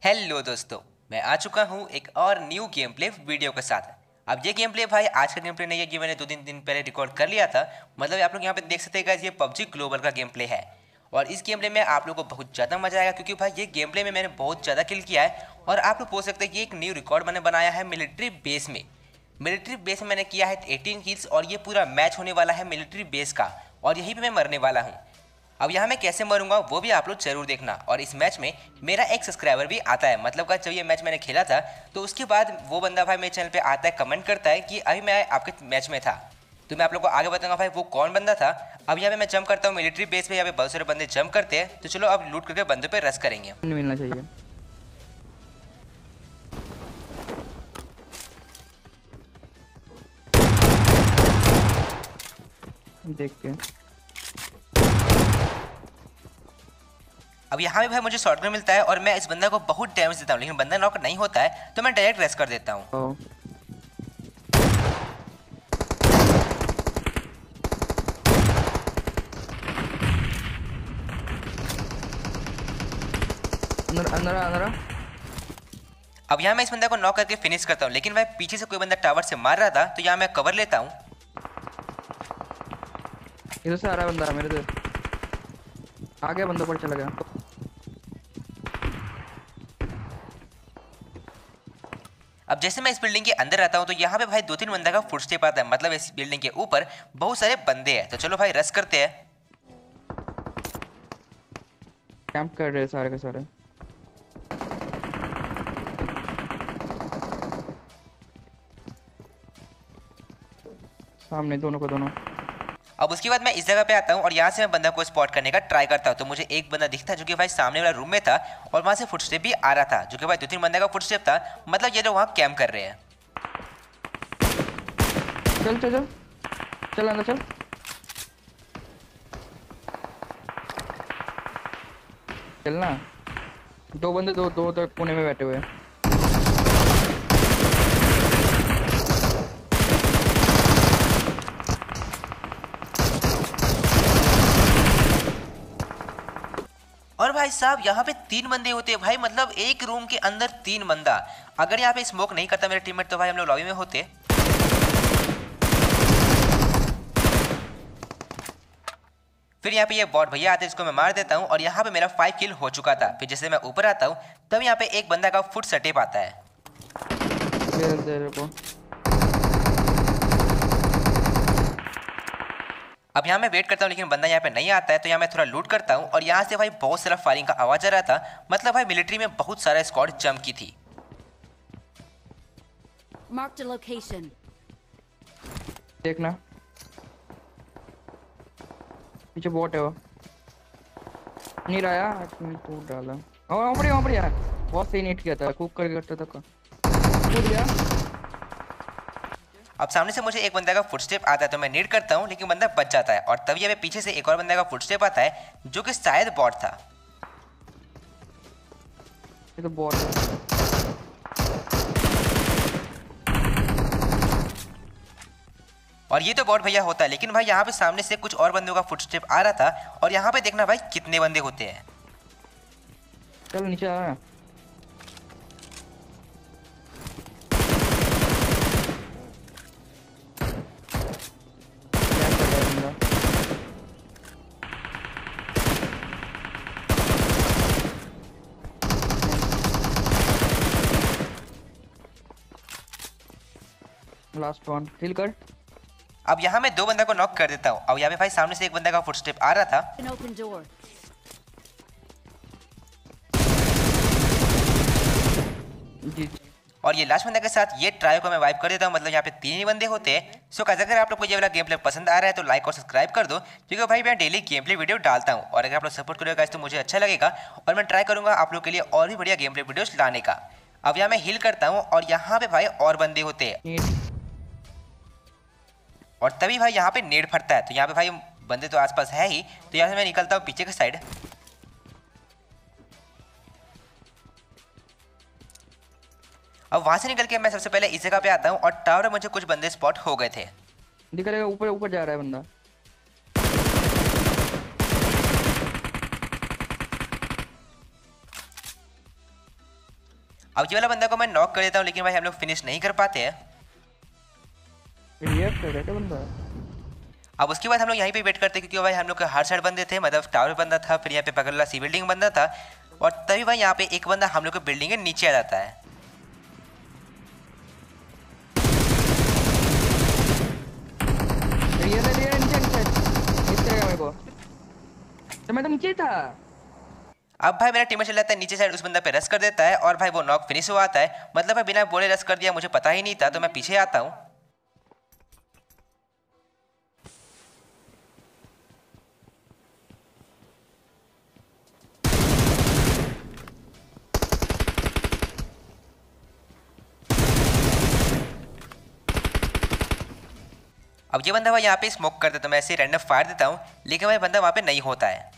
Hello दोस्तों, मैं आ चुका हूँ एक और न्यू गेम प्ले वीडियो के साथ। अब ये गेम प्ले भाई आज का गेम प्ले नहीं है, ये मैंने 2-3 दिन पहले रिकॉर्ड कर लिया था। मतलब आप लोग यहाँ पे देख सकते हैं गाइस, ये पबजी ग्लोबल का गेम प्ले है। और इस गेम प्ले में आप लोगों को बहुत ज़्यादा मजा आएगा, क्योंकि भाई ये गेम प्ले में मैंने बहुत ज़्यादा किल किया है। और आप लोग बोल सकते हैं कि एक न्यू रिकॉर्ड मैंने बनाया है मिलिट्री बेस में। मिलिट्री बेस में मैंने किया है 18 किल्स, और ये पूरा मैच होने वाला है मिलिट्री बेस का, और यहीं पर मैं मरने वाला हूँ। अब यहाँ मैं कैसे मरूंगा वो भी आप लोग जरूर देखना। और इस मैच में मेरा एक सब्सक्राइबर भी आता है, मतलब का जब ये मैच मैंने खेला था तो उसके बाद वो बंदा भाई मेरे चैनल पे आता है, कमेंट करता है कि अभी मैं आपके मैच में था। तो मैं आप लोग को आगे बताऊंगा भाई वो कौन बंदा था। अब यहाँ पे मैं जंप करता हूँ मिलिट्री बेस पे, यहाँ पे बहुत सारे बंदे जंप करते हैं। तो चलो अब लूट करके बंदों पे रश करेंगे। मिलना चाहिए। देखते हैं। अब यहाँ पे भाई मुझे शॉटगन मिलता है और मैं इस बंदा को बहुत डैमेज देता हूँ, लेकिन बंदा नॉक नहीं होता है तो मैं डायरेक्ट रेस कर देता हूँ। अंदर। अब यहाँ मैं इस बंदा को नॉक करके फिनिश करता हूँ, लेकिन भाई पीछे से कोई बंदा टावर से मार रहा था, तो यहाँ मैं कवर लेता हूँ। इधर से आ रहा है बंदा मेरे से, आगे बंदों पर चला गया। अब जैसे मैं इस बिल्डिंग के अंदर आता हूँ तो यहाँ पे भाई 2-3 बंदा का फुटस्टेप आता है, मतलब इस बिल्डिंग के ऊपर बहुत सारे बंदे हैं। तो चलो भाई रश करते हैं। कैंप कर रहे हैं सारे के सारे। सामने दोनों को दोनों। अब उसके बाद मैं इस जगह पे आता हूँ और यहाँ से मैं बंदा को स्पॉट करने का ट्राई करता हूँ। तो मुझे एक बंदा दिखता है जो कि भाई सामने वाला रूम में था, और वहाँ से फुटस्टेप भी आ रहा था, जो कि भाई 2-3 बंदे का फुटस्टेप था, मतलब ये जो वहाँ कैंप कर रहे हैं। चल चल चल चल अंदर चल। चलना। दो बंदे दो दो तक कोने में बैठे हुए हैं। और भाई साहब यहाँ पे 3 बंदे होते हैं भाई, मतलब एक रूम के अंदर 3 बंदा। अगर यहाँ पे स्मोक नहीं करता मेरे टीममेट तो भाई हम लोग लॉबी में होते। फिर यहाँ पे ये बॉट भैया आते हैं, जिसको मैं मार देता हूँ, और यहाँ पे मेरा 5 किल हो चुका था। फिर जैसे मैं ऊपर आता हूँ तब यहाँ पे एक बंदा का फुट स्टेप आता है। अब यहाँ मैं वेट करता हूँ, लेकिन बंदा यहाँ पे नहीं आता है। तो यहाँ मैं थोड़ा लूट करता हूँ, और यहाँ से भाई बहुत सारा फायरिंग का आवाज आ रहा था, मतलब भाई मिलिट्री में बहुत सारा स्क्वाड जंप की थी। देखना पीछे बॉट है, वो नहीं रहा तो डाला। वहाँ पर यार बहुत सही नेट किया था, कुक करके करता था कूद गया। अब सामने से मुझे एक बंदा का फुटस्टेप आता है, तो मैं नीड करता हूँ, लेकिन बंदा बच जाता है। और तभी हमें पीछे से एक और बंदा का फुटस्टेप आता है, जो कि शायद बॉट था। ये तो बॉट है। और ये तो बॉट भैया होता है, लेकिन भाई यहाँ पे सामने से कुछ और बंदों का फुटस्टेप आ रहा था। और यहाँ पे देखना भाई कितने बंदे होते हैं। चल नीचे आ। लास्ट वन किल कर। अब यहाँ मैं 2 बंदा को नॉक कर देता हूँ। अब यहाँ पे भाई सामने से एक बंदा का फुटस्टेप आ रहा था। जी। और ये लास्ट बंदा के साथ ये ट्राई को मैं वाइप कर देता हूँ, मतलब यहाँ पे 3 ही बंदे होते हैं। सो गाइस, अगर आप लोग को ये वाला गेम प्ले पसंद आ रहा है तो लाइक और सब्सक्राइब कर दो, क्योंकि भाई मैं डेली गेम प्ले वीडियो डालता हूँ। और अगर आप लोग सपोर्ट करोगे तो मुझे अच्छा लगेगा, और मैं ट्राई करूँगा आप लोग के लिए और भी बढ़िया गेम प्ले वीडियोस लाने का। अब यहाँ मैं हिल करता हूँ, और यहाँ पे भाई और बंदे होते हैं। और तभी भाई यहाँ पे नेड फटता है। तो यहाँ पे भाई बंदे तो आसपास है ही, तो यहाँ से मैं निकलता हूँ पीछे की साइड। अब वहां से निकल के मैं सबसे पहले इस जगह पे आता हूँ, और टावर में मुझे कुछ बंदे स्पॉट हो गए थे। दिख रहा है ऊपर ऊपर जा रहा है बंदा। अब ये वाला बंदा को मैं नॉक कर देता हूँ, लेकिन भाई हम लोग फिनिश नहीं कर पाते हैं। रिएक्ट कर रहा है क्या बंदा? अब उसके बाद हम लोग यहीं पे वेट करते हैं, क्योंकि भाई हम लोग के हर साइड बंदे थे, मतलब टावर बंदा था, फिर यहाँ पे बगल वाला सी बिल्डिंग बंदा था, और तभी भाई यहाँ पे एक बंदा हम लोग के बिल्डिंग के नीचे आ जाता है। रियल नीचे नीचे इस तरह मेरे को, तो मैं तो नीचे ही था। अब भाई मेरा टीममेट चला जाता है नीचे साइड, उस बंदा पे रश कर देता है और भाई वो नॉक फिनिश हुआ आता है। मतलब भाई बिना बोले रश कर दिया, मुझे पता ही नहीं था, तो मैं पीछे आता हूँ। अब ये बंदा भाई यहाँ पे स्मोक कर देता, मैं ऐसे रैंडम फायर देता हूँ, लेकिन भाई बंदा वहाँ पे नहीं होता है।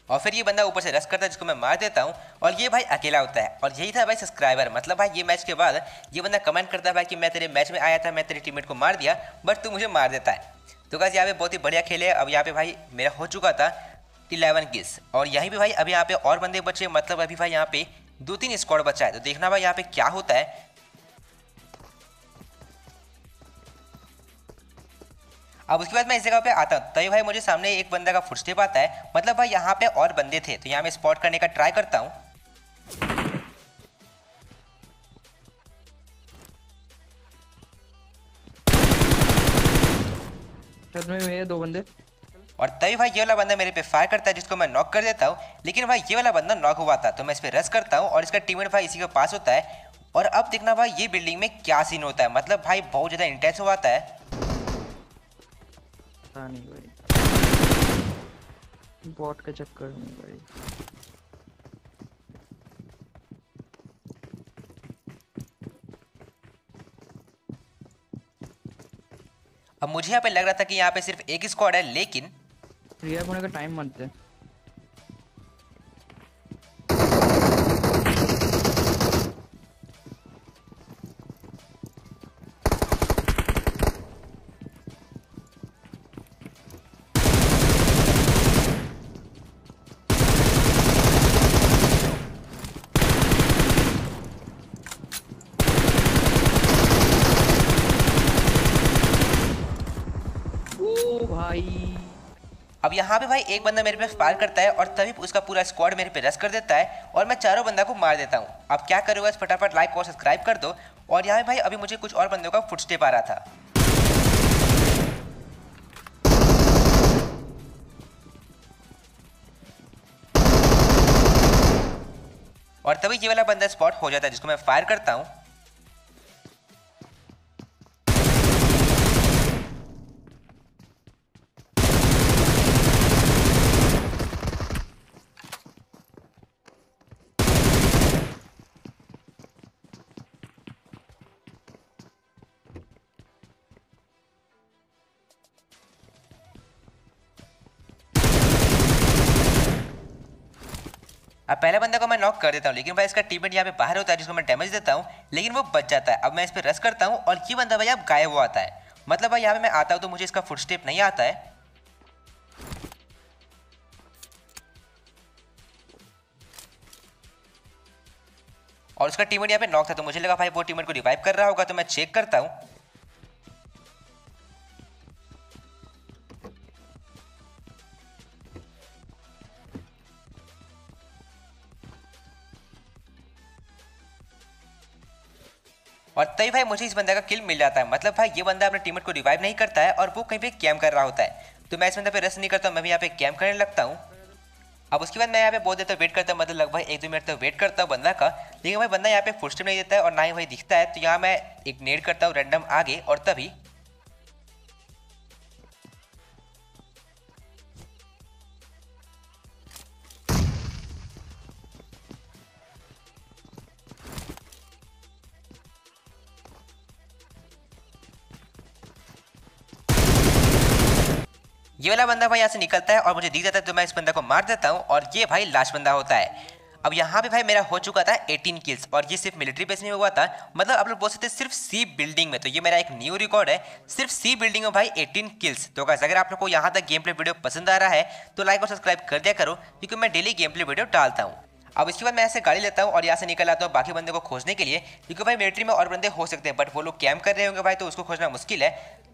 और फिर ये बंदा ऊपर से रश करता है, जिसको मैं मार देता हूँ, और ये भाई अकेला होता है। और यही था भाई सब्सक्राइबर। मतलब भाई ये मैच के बाद ये बंदा कमेंट करता है भाई कि मैं तेरे मैच में आया था, मैं तेरे टीममेट को मार दिया, बट तू मुझे मार देता है। तो गाइस यहाँ पे बहुत ही बढ़िया खेले। अब यहाँ पे भाई मेरा हो चुका था 11 किल्स, और यहीं पे भाई अभी यहाँ पे और बंदे बचे, मतलब अभी भाई यहाँ पे 2-3 स्क्वाड बचा है। तो देखना भाई यहाँ पे क्या होता है। अब उसके बाद मैं इस जगह पे आता हूँ, तभी भाई मुझे सामने एक बंदा का फुटस्टेप आता है। मतलब भाई यहाँ पे और बंदे थे, तो यहाँ मैं स्पॉट करने का ट्राई करता हूँ। छत में मेरे 2 बंदे, और तभी भाई ये वाला बंदा मेरे पे फायर करता है, जिसको मैं नॉक कर देता हूँ। लेकिन भाई ये वाला बंदा नॉक हुआ था, तो मैं इस पे रश करता हूँ और इसका टीममेट भाई इसी के पास होता है। और अब देखना भाई ये बिल्डिंग में क्या सीन होता है। मतलब भाई बहुत ज़्यादा इंटेंस हुआ है। पता नहीं भाई, बॉट के चक्कर में भाई। अब मुझे यहाँ पे लग रहा था कि यहाँ पे सिर्फ एक स्क्वाड है, लेकिन रिएक्ट होने का टाइम मत दे। ओ भाई, अब यहाँ पे भाई एक बंदा मेरे पे फायर करता है, और तभी उसका पूरा स्क्वाड मेरे पे रश कर देता है, और मैं चारों बंदा को मार देता हूँ। अब क्या करूँगा, फटाफट लाइक और सब्सक्राइब कर दो। और यहाँ पे भाई अभी मुझे कुछ और बंदों का फुटस्टेप आ रहा था। और तभी ये वाला बंदा स्पॉट हो जाता है, जिसको मैं फायर करता हूँ। अब पहले बंदे को मैं नॉक कर देता हूँ, लेकिन भाई इसका टीममेट यहाँ पे बाहर होता है, जिसको मैं डैमेज देता हूँ, लेकिन वो बच जाता है। अब मैं इस पर रश करता हूँ, और ये बंदा भाई अब गायब हुआ आता है। मतलब भाई यहाँ पे मैं आता हूँ तो मुझे इसका फुटस्टेप नहीं आता है। और उसका टीममेट यहाँ पे नॉक था, तो मुझे लगा भाई वो टीममेट को रिवाइव कर रहा होगा, तो मैं चेक करता हूँ। और तभी भाई मुझे इस बंदे का किल मिल जाता है। मतलब भाई ये बंदा अपने टीममेट को रिवाइव नहीं करता है, और वो कहीं पे कैम्प कर रहा होता है। तो मैं इस बंदे पे रश नहीं करता हूँ, मैं भी यहाँ पे कैम्प करने लगता हूँ। अब उसके बाद मैं यहाँ पे बहुत देर तक वेट करता हूँ, मतलब लगभग 1-2 मिनट तक वेट करता हूँ बंदा का, लेकिन भाई बंदा यहाँ पे फुटस्टेप नहीं देता है, और ना ही भाई दिखता है। तो यहाँ मैं एक नेड करता हूँ रैंडम आगे, और तभी ये वाला बंदा भाई यहाँ से निकलता है और मुझे दिख जाता है, तो मैं इस बंदा को मार देता हूँ, और ये भाई लास्ट बंदा होता है। अब यहाँ पे भाई मेरा हो चुका था 18 किल्स और ये सिर्फ मिलिट्री बेस में हुआ था, मतलब आप लोग बोल सकते हैं सिर्फ सी बिल्डिंग में। तो ये मेरा एक न्यू रिकॉर्ड है, सिर्फ सी बिल्डिंग में भाई 18 किल्स। तो गाइस अगर आप लोग को यहाँ तक गेम प्ले वीडियो पसंद आ रहा है तो लाइक और सब्सक्राइब कर दिया करो, क्योंकि मैं डेली गेम प्ले वीडियो डालता हूँ। अब इसके बाद मैं ऐसे गाड़ी लेता हूँ और यहाँ से निकल आता हूँ बाकी बंदे को खोजने के लिए, क्योंकि भाई मिलिट्री में और बंदे हो सकते हैं बट वो लोग कैंप कर रहे होंगे भाई, तो उसको खोजना मुश्किल है।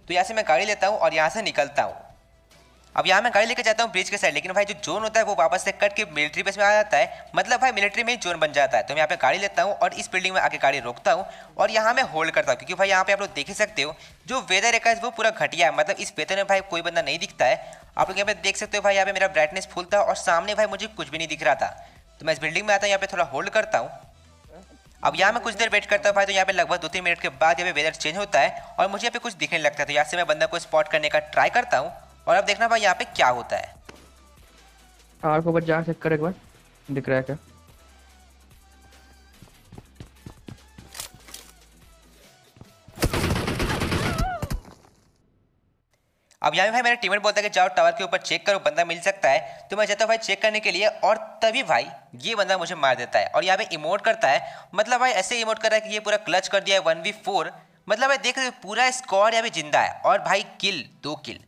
तो यहाँ से मैं गाड़ी लेता हूँ और यहाँ से निकलता हूँ। अब यहाँ मैं गाड़ी लेके जाता हूँ ब्रिज के साइड, लेकिन भाई जो जोन होता है वो वापस से कट के मिलिट्री बेस में आ जाता है, मतलब भाई मिलिट्री में ही जोन बन जाता है। तो मैं यहाँ पे गाड़ी लेता हूँ और इस बिल्डिंग में आके गाड़ी रोकता हूँ और यहाँ मैं होल्ड करता हूँ, क्योंकि भाई यहाँ पे आप लोग देख ही सकते हो जो वेदर है वो पूरा घटिया है, मतलब इस वेदर में भाई कोई बंदा नहीं दिखता है। आप लोग यहाँ पे देख सकते हो भाई यहाँ पे मेरा ब्राइटनेस फुल था और सामने भाई मुझे कुछ भी नहीं दिख रहा था। तो मैं इस बिल्डिंग में आता हूँ, यहाँ पे थोड़ा होल्ड करता हूँ। अब यहाँ मैं कुछ देर वेट करता हूँ भाई, तो यहाँ पे लगभग 2-3 मिनट के बाद यहाँ पे वेदर चेंज होता है और मुझे यहाँ पे कुछ दिखने लगता है। तो यहाँ से मैं बंदा को स्पॉट करने का ट्राई करता हूँ और अब देखना भाई यहाँ पे क्या होता है। कार को बस जा चेक कर एक बार, दिख रहा है क्या? अब यहाँ पे भाई मेरा टीममेट बोलता है कि जाओ टावर के ऊपर चेक करो, बंदा मिल सकता है। तो मैं जाता हूँ भाई चेक करने के लिए और तभी भाई ये बंदा मुझे मार देता है और यहाँ पे इमोट करता है, मतलब भाई ऐसे इमोट कर रहा है कि ये पूरा क्लच कर दिया है 1v4। मतलब भाई देख रहे हो पूरा स्क्वाड यहाँ पे जिंदा है और भाई किल 2 किल,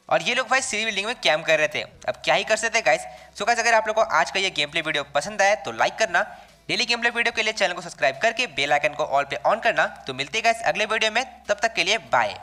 और ये लोग भाई सी बिल्डिंग में कैंप कर रहे थे। अब क्या ही कर सकते हैं गाइस। सो गाइस अगर आप लोगों को आज का ये गेम प्ले वीडियो पसंद आया तो लाइक करना, डेली गेम प्ले वीडियो के लिए चैनल को सब्सक्राइब करके बेल आइकन को ऑल पे ऑन करना। तो मिलते हैं गाइस अगले वीडियो में, तब तक के लिए बाय।